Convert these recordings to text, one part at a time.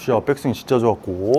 굿샷. 백스윙 진짜 좋았고.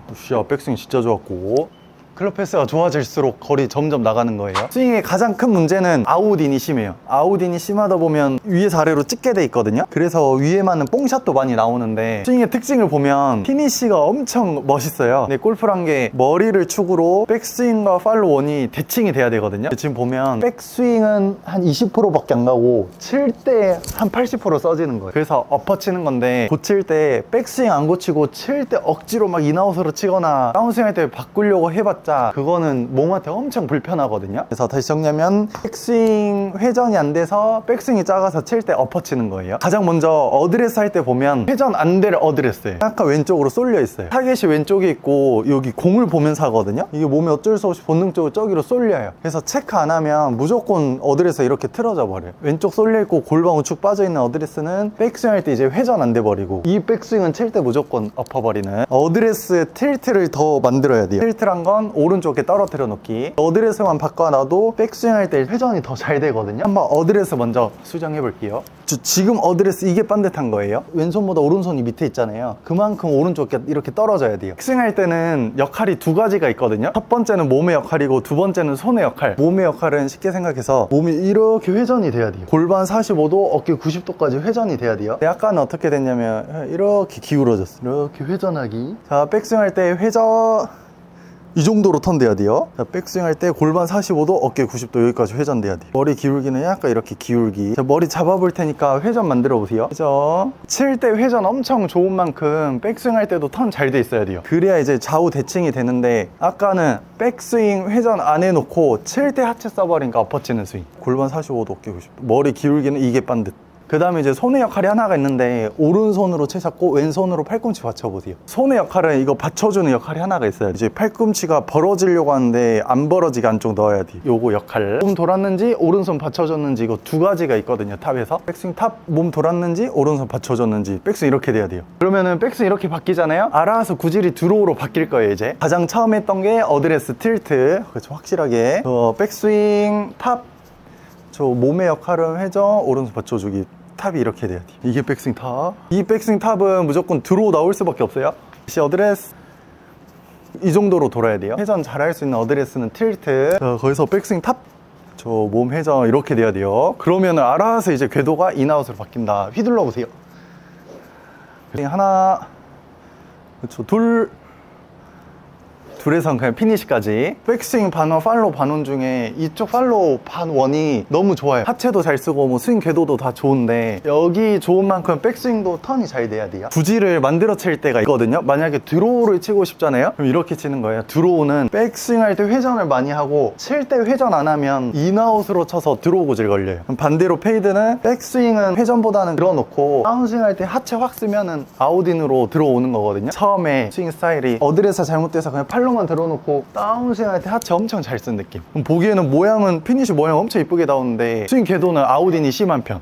굿샷. 백스윙 진짜 좋았고. 클럽 패스가 좋아질수록 거리 점점 나가는 거예요. 스윙의 가장 큰 문제는 아웃인이 심해요. 아웃인이 심하다 보면 위에서 아래로 찍게 돼 있거든요. 그래서 위에만은 뽕샷도 많이 나오는데 스윙의 특징을 보면 피니쉬가 엄청 멋있어요. 근데 골프란 게 머리를 축으로 백스윙과 팔로우 원이 대칭이 돼야 되거든요. 지금 보면 백스윙은 한 20%밖에 안 가고 칠 때 한 80% 써지는 거예요. 그래서 엎어 치는 건데 고칠 때 백스윙 안 고치고 칠 때 억지로 막 인아웃으로 치거나 다운스윙 할 때 바꾸려고 해봤자 그거는 몸한테 엄청 불편하거든요. 그래서 다시 정리하면 백스윙 회전이 안 돼서 백스윙이 작아서 칠 때 엎어 치는 거예요. 가장 먼저 어드레스 할 때 보면 회전 안 될 어드레스예요. 약간 왼쪽으로 쏠려 있어요. 타겟이 왼쪽에 있고 여기 공을 보면서 하거든요. 이게 몸이 어쩔 수 없이 본능적으로 저기로 쏠려요. 그래서 체크 안 하면 무조건 어드레스가 이렇게 틀어져 버려요. 왼쪽 쏠려 있고 골반 우측 빠져 있는 어드레스는 백스윙 할 때 이제 회전 안 돼 버리고, 이 백스윙은 칠 때 무조건 엎어 버리는 어드레스의 틸트를 더 만들어야 돼요. 틸트란 건 오른쪽에 떨어뜨려 놓기. 어드레스만 바꿔놔도 백스윙 할 때 회전이 더 잘 되거든요. 한번 어드레스 먼저 수정해 볼게요. 지금 어드레스 이게 반듯한 거예요. 왼손보다 오른손이 밑에 있잖아요. 그만큼 오른쪽에 이렇게 떨어져야 돼요. 백스윙 할 때는 역할이 두 가지가 있거든요. 첫 번째는 몸의 역할이고 두 번째는 손의 역할. 몸의 역할은 쉽게 생각해서 몸이 이렇게 회전이 돼야 돼요. 골반 45도, 어깨 90도까지 회전이 돼야 돼요. 약간 어떻게 됐냐면 이렇게 기울어졌어요. 이렇게 회전하기. 자, 백스윙 할 때 회전 이 정도로 턴돼야 돼요. 자, 백스윙 할 때 골반 45도, 어깨 90도 여기까지 회전돼야 돼요. 머리 기울기는 약간 이렇게 기울기. 자, 머리 잡아볼 테니까 회전 만들어 보세요. 회전. 칠 때 회전 엄청 좋은 만큼 백스윙 할 때도 턴 잘 돼 있어야 돼요. 그래야 이제 좌우 대칭이 되는데, 아까는 백스윙 회전 안 해놓고 칠 때 하체 써버리니까 엎어치는 스윙. 골반 45도, 어깨 90도. 머리 기울기는 이게 반듯. 그 다음에 이제 손의 역할이 하나가 있는데, 오른손으로 채 잡고 왼손으로 팔꿈치 받쳐보세요. 손의 역할은 이거 받쳐주는 역할이 하나가 있어요. 이제 팔꿈치가 벌어지려고 하는데 안 벌어지게 안쪽 넣어야 돼. 요거 역할. 몸 돌았는지 오른손 받쳐줬는지 이거 두 가지가 있거든요. 탑에서 백스윙 탑, 몸 돌았는지 오른손 받쳐줬는지. 백스윙 이렇게 돼야 돼요. 그러면은 백스윙 이렇게 바뀌잖아요. 알아서 구질이 드로우로 바뀔 거예요. 이제 가장 처음 했던 게 어드레스 틸트. 그렇죠. 확실하게 백스윙 탑, 저 몸의 역할은 회전, 오른손 받쳐주기. 탑이 이렇게 돼야 돼. 이게 백스윙 탑. 이 백스윙 탑은 무조건 드로우 나올 수밖에 없어요. 다시 어드레스 이 정도로 돌아야 돼요. 회전 잘할 수 있는 어드레스는 틸트. 자, 거기서 백스윙 탑, 저 몸 회전 이렇게 돼야 돼요. 그러면 알아서 이제 궤도가 인아웃으로 바뀐다. 휘둘러 보세요. 하나, 그렇죠. 둘에선 그냥 피니시까지. 백스윙 반원, 팔로우 반원 중에 이쪽 팔로우 반원이 너무 좋아요. 하체도 잘 쓰고 뭐 스윙 궤도도 다 좋은데, 여기 좋은 만큼 백스윙도 턴이 잘 돼야 돼요. 구질을 만들어 칠 때가 있거든요. 만약에 드로우를 치고 싶잖아요. 그럼 이렇게 치는 거예요. 드로우는 백스윙 할 때 회전을 많이 하고 칠 때 회전 안 하면 인아웃으로 쳐서 드로우 구질 걸려요. 그럼 반대로 페이드는 백스윙은 회전보다는 들어놓고 다운스윙 할 때 하체 확 쓰면은 아웃인으로 들어오는 거거든요. 처음에 스윙 스타일이 어드레스 잘못돼서 그냥 팔로만 들어놓고 다운스윙 할 때 하체 엄청 잘 쓴 느낌. 그럼 보기에는 모양은 피니시 모양 엄청 이쁘게 나오는데 스윙 궤도는 아웃인이 심한 편.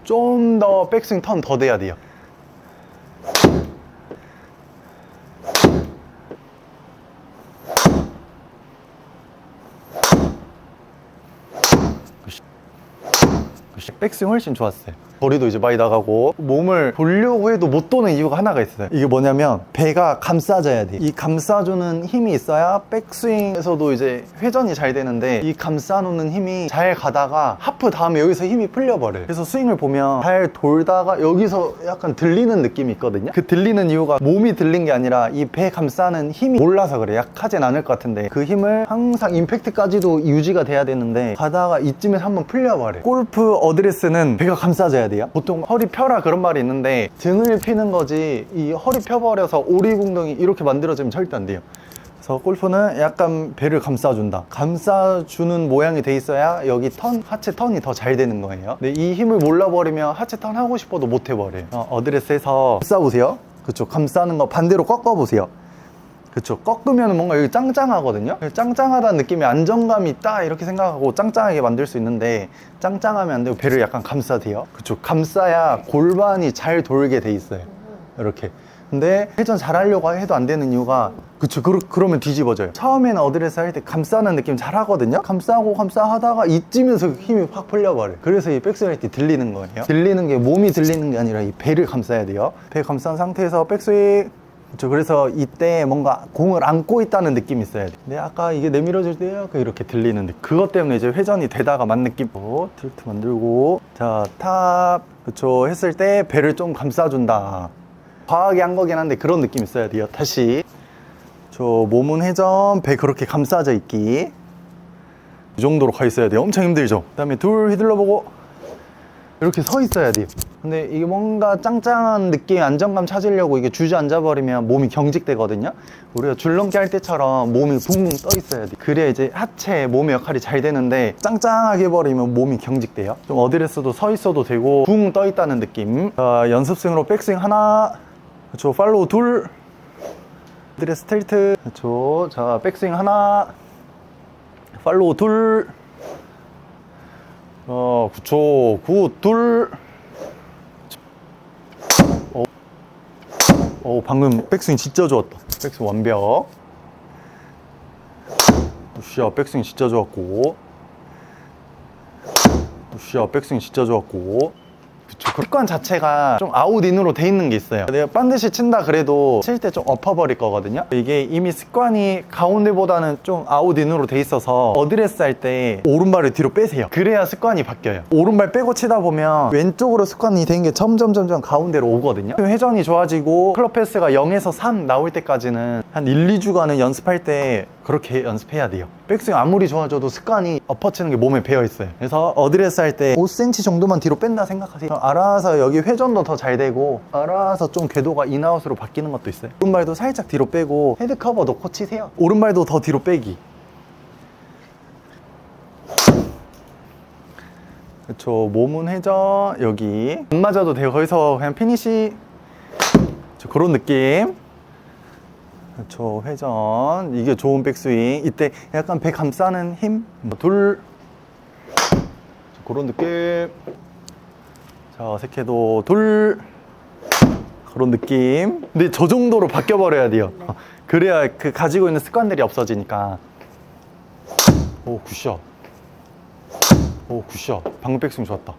좀 더 백스윙 턴 더 돼야 돼요. 백스윙 훨씬 좋았어요. 거리도 이제 많이 나가고, 몸을 돌려고 해도 못 도는 이유가 하나가 있어요. 이게 뭐냐면 배가 감싸져야 돼. 이 감싸주는 힘이 있어야 백스윙에서도 이제 회전이 잘 되는데, 이 감싸놓는 힘이 잘 가다가 하프 다음에 여기서 힘이 풀려버려요. 그래서 스윙을 보면 잘 돌다가 여기서 약간 들리는 느낌이 있거든요. 그 들리는 이유가 몸이 들린 게 아니라 이 배 감싸는 힘이 몰라서 그래. 약하진 않을 것 같은데 그 힘을 항상 임팩트까지도 유지가 돼야 되는데 가다가 이쯤에서 한번 풀려버려요. 골프 어드레스는 배가 감싸져야 돼요. 보통 허리 펴라 그런 말이 있는데 등을 피는 거지, 이 허리 펴버려서 오리궁덩이 이렇게 만들어지면 절대 안 돼요. 그래서 골프는 약간 배를 감싸준다. 감싸주는 모양이 돼 있어야 여기 턴, 하체 턴이 더 잘 되는 거예요. 근데 이 힘을 몰라버리면 하체 턴 하고 싶어도 못 해버려요. 어드레스에서 감싸보세요. 그쵸. 감싸는 거 반대로 꺾어보세요. 그쵸. 꺾으면 뭔가 여기 짱짱하거든요. 짱짱하다는 느낌이 안정감이 있다 이렇게 생각하고 짱짱하게 만들 수 있는데, 짱짱하면 안 되고 배를 약간 감싸대요. 그쵸. 감싸야 골반이 잘 돌게 돼 있어요. 이렇게. 근데 회전 잘하려고 해도 안 되는 이유가 그쵸, 그러면 뒤집어져요. 처음에는 어드레스 할 때 감싸는 느낌 잘 하거든요. 감싸고 하다가 이쯤에서 힘이 확 풀려버려요. 그래서 이 백스윙 할 때 들리는 거예요. 들리는 게 몸이 들리는 게 아니라 이 배를 감싸야 돼요. 배 감싼 상태에서 백스윙. 그쵸, 그래서 이때 뭔가 공을 안고 있다는 느낌이 있어야 돼. 근데 아까 이게 내밀어질 때 약간 이렇게 들리는데 그것 때문에 이제 회전이 되다가 만 느낌. 틸트 만들고 자, 탑. 그쵸, 했을 때 배를 좀 감싸준다. 과하게 한 거긴 한데 그런 느낌 있어야 돼요. 다시 저 몸은 회전, 배 그렇게 감싸져 있기. 이 정도로 가 있어야 돼요. 엄청 힘들죠. 그 다음에 둘 휘둘러보고 이렇게 서 있어야 돼요. 근데 이게 뭔가 짱짱한 느낌, 안정감 찾으려고 이게 주저앉아 버리면 몸이 경직되거든요. 우리가 줄넘기 할 때처럼 몸이 붕붕 떠 있어야 돼. 그래야 이제 하체, 몸의 역할이 잘 되는데 짱짱하게 해버리면 몸이 경직돼요. 좀 어드레스도 서 있어도 되고 붕 떠 있다는 느낌. 자, 연습생으로 백스윙 하나, 그렇죠, 팔로우 둘, 어드레스 틸트, 그렇죠. 자, 백스윙 하나, 팔로우 둘, 그쵸, 굿, 둘. 방금 백스윙 진짜 좋았다. 백스윙 완벽. 우샤, 백스윙 진짜 좋았고. 우샤, 백스윙 진짜 좋았고. 그쵸, 습관 자체가 좀 아웃인으로 돼 있는 게 있어요. 내가 반드시 친다 그래도 칠 때 좀 엎어버릴 거거든요. 이게 이미 습관이 가운데보다는 좀 아웃인으로 돼 있어서 어드레스 할 때 오른발을 뒤로 빼세요. 그래야 습관이 바뀌어요. 오른발 빼고 치다 보면 왼쪽으로 습관이 된 게 점점 가운데로 오거든요. 회전이 좋아지고 클럽 패스가 0에서 3 나올 때까지는 한 1, 2주간은 연습할 때 그렇게 연습해야 돼요. 백스윙 아무리 좋아져도 습관이 엎어치는 게 몸에 배어 있어요. 그래서 어드레스 할 때 5cm 정도만 뒤로 뺀다 생각하세요. 알아서 여기 회전도 더 잘 되고 알아서 좀 궤도가 인아웃으로 바뀌는 것도 있어요. 오른발도 살짝 뒤로 빼고 헤드 커버 놓고 치세요. 오른발도 더 뒤로 빼기. 그렇죠. 몸은 회전 여기 안 맞아도 돼요. 거기서 그냥 피니시 그런 느낌. 그렇죠. 회전 이게 좋은 백스윙. 이때 약간 배 감싸는 힘. 둘 그런 느낌. 자, 세케도 둘 그런 느낌. 근데 저 정도로 바뀌어 버려야 돼요. 그래야 그 가지고 있는 습관들이 없어지니까. 오, 굿샷. 오, 굿샷. 방금 백스윙 좋았다.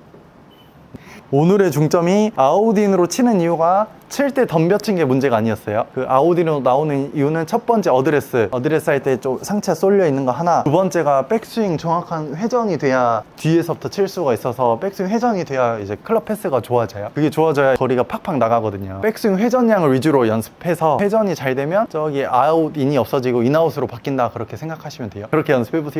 오늘의 중점이 아웃인으로 치는 이유가 칠 때 덤벼친 게 문제가 아니었어요. 그 아웃인으로 나오는 이유는 첫 번째 어드레스 할 때 좀 상체 쏠려 있는 거 하나, 두 번째가 백스윙 정확한 회전이 돼야 뒤에서부터 칠 수가 있어서 백스윙 회전이 돼야 이제 클럽 패스가 좋아져요. 그게 좋아져야 거리가 팍팍 나가거든요. 백스윙 회전량을 위주로 연습해서 회전이 잘 되면 저기 아웃인이 없어지고 인아웃으로 바뀐다 그렇게 생각하시면 돼요. 그렇게 연습해 보세요.